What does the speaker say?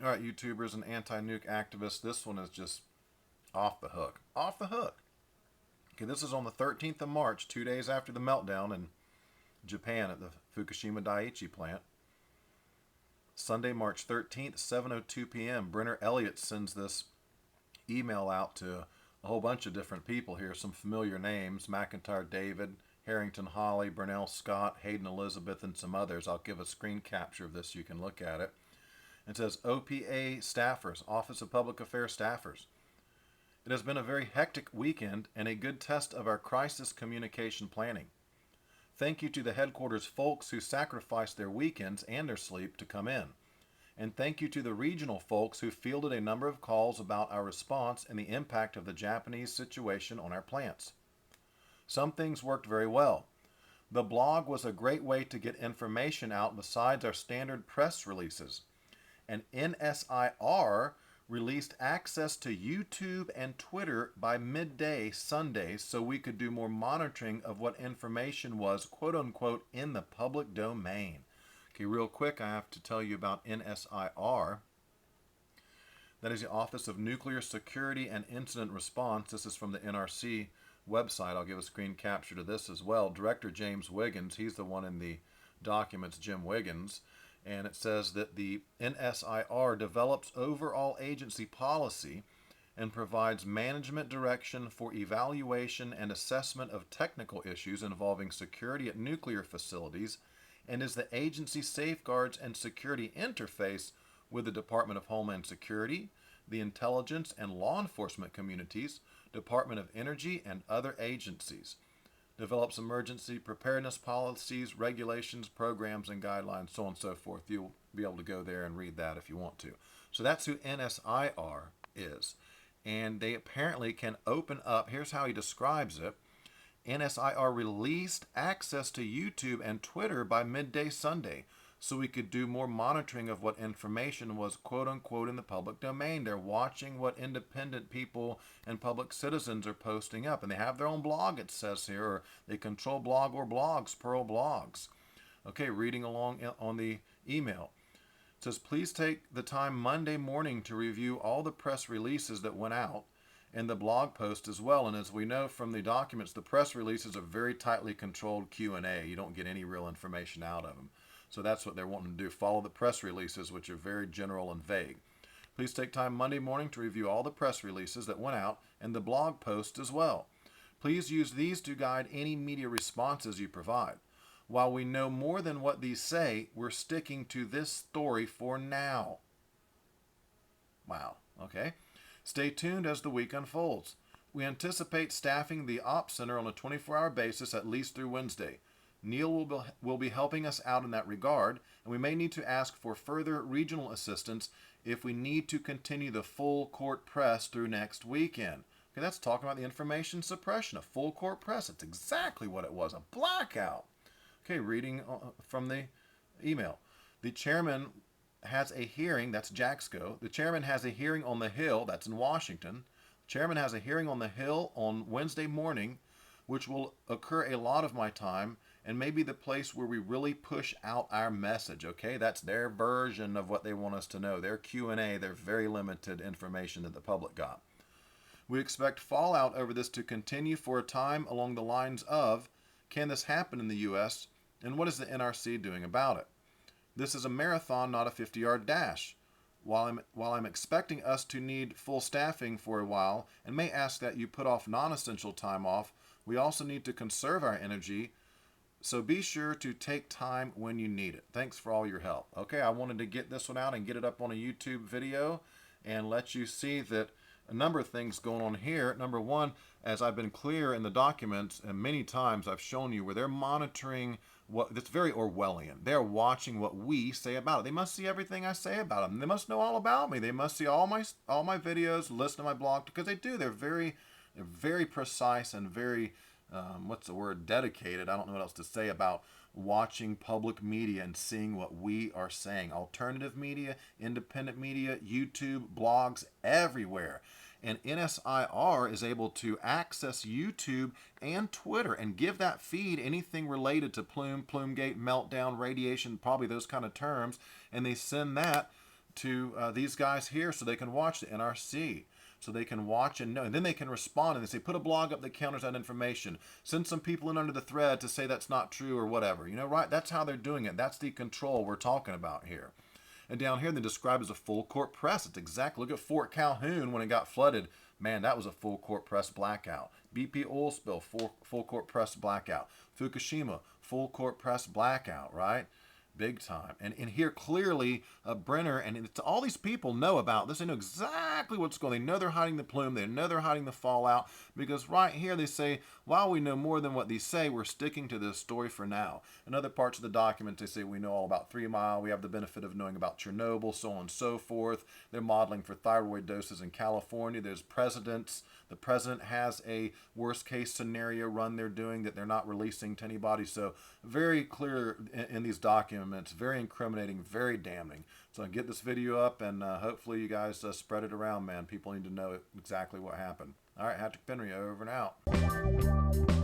All right, YouTubers and anti-nuke activists, this one is just off the hook. Off the hook. Okay, this is on the 13th of March, 2 days after the meltdown in Japan at the Fukushima Daiichi plant. Sunday, March 13th, 7:02 p.m. Brenner Elliott sends this email out to a whole bunch of different people here, some familiar names: McIntyre David, Harrington Holly, Burnell Scott, Hayden Elizabeth, and some others. I'll give a screen capture of this so you can look at it. It says OPA staffers, Office of Public Affairs staffers. It has been a very hectic weekend and a good test of our crisis communication planning. Thank you to the headquarters folks who sacrificed their weekends and their sleep to come in. And thank you to the regional folks who fielded a number of calls about our response and the impact of the Japanese situation on our plants. Some things worked very well. The blog was a great way to get information out besides our standard press releases. And NSIR released access to YouTube and Twitter by midday Sunday so we could do more monitoring of what information was quote unquote in the public domain. Okay, real quick, I have to tell you about NSIR. That is the Office of Nuclear Security and Incident Response. This is from the NRC website. I'll give a screen capture to this as well. Director James Wiggins, he's the one in the documents, Jim Wiggins. And it says that the NSIR develops overall agency policy and provides management direction for evaluation and assessment of technical issues involving security at nuclear facilities and is the agency safeguards and security interface with the Department of Homeland Security, the intelligence and law enforcement communities, Department of Energy, and other agencies. Develops emergency preparedness policies, regulations, programs, and guidelines, so on and so forth. You'll be able to go there and read that if you want to. So that's who NSIR is. And they apparently can open up, here's how he describes it. NSIR released access to YouTube and Twitter by midday Sunday so we could do more monitoring of what information was quote unquote in the public domain. They're watching what independent people and public citizens are posting up. And they have their own blog, it says here, or they control blog or blogs, Pearl Blogs. Okay, reading along on the email. It says, please take the time Monday morning to review all the press releases that went out and the blog post as well. And as we know from the documents, the press releases are very tightly controlled Q&A. You don't get any real information out of them. So that's what they're wanting to do. Follow the press releases, which are very general and vague. Please take time Monday morning to review all the press releases that went out and the blog post as well. Please use these to guide any media responses you provide. While we know more than what these say, we're sticking to this story for now. Wow, okay. Stay tuned as the week unfolds. We anticipate staffing the Ops Center on a 24-hour basis at least through Wednesday. Neil will be helping us out in that regard, and we may need to ask for further regional assistance if we need to continue the full court press through next weekend. Okay, that's talking about the information suppression, a full court press. It's exactly what it was, a blackout. Okay, reading from the email. The chairman has a hearing, that's Jaxco. The chairman has a hearing on the Hill, that's in Washington. The chairman has a hearing on the Hill on Wednesday morning, which will occur a lot of my time and may be the place where we really push out our message. Okay, that's their version of what they want us to know. Their Q&A, their very limited information that the public got. We expect fallout over this to continue for a time along the lines of, can this happen in the U.S., and what is the NRC doing about it? This is a marathon, not a 50-yard dash. While I'm expecting us to need full staffing for a while and may ask that you put off non-essential time off, we also need to conserve our energy, so be sure to take time when you need it. Thanks for all your help. Okay, I wanted to get this one out and get it up on a YouTube video and let you see that a number of things going on here. Number one, as I've been clear in the documents, and many times I've shown you where they're monitoring what, it's very Orwellian. They're watching what we say about it. They must see everything I say about them. They must know all about me. They must see all my videos, listen to my blog, because they do. They're very precise and very what's the word, dedicated. I don't know what else to say about watching public media and seeing what we are saying. Alternative media, independent media, YouTube, blogs, everywhere. And NSIR is able to access YouTube and Twitter and give that feed anything related to Plumegate, meltdown, radiation, probably those kind of terms, and they send that to these guys here so they can watch the NRC. So they can watch and know. And then they can respond and they say, put a blog up that counters that information. Send some people in under the thread to say that's not true or whatever. You know, right? That's how they're doing it. That's the control we're talking about here. And down here, they describe as a full court press. It's exactly, look at Fort Calhoun when it got flooded. Man, that was a full court press blackout. BP oil spill, full court press blackout. Fukushima, full court press blackout, right? Big time. And here clearly, Brenner and all these people know about this. They know exactly what's going on. They know they're hiding the plume. They know they're hiding the fallout. Because right here they say, while we know more than what these say, we're sticking to this story for now. In other parts of the document, they say we know all about 3 Mile. We have the benefit of knowing about Chernobyl, so on and so forth. They're modeling for thyroid doses in California. There's presidents. The president has a worst case scenario run they're doing that they're not releasing to anybody. So very clear in these documents, very incriminating, very damning. So get this video up and hopefully you guys spread it around, man. People need to know exactly what happened. All right, Patrick Penry over and out.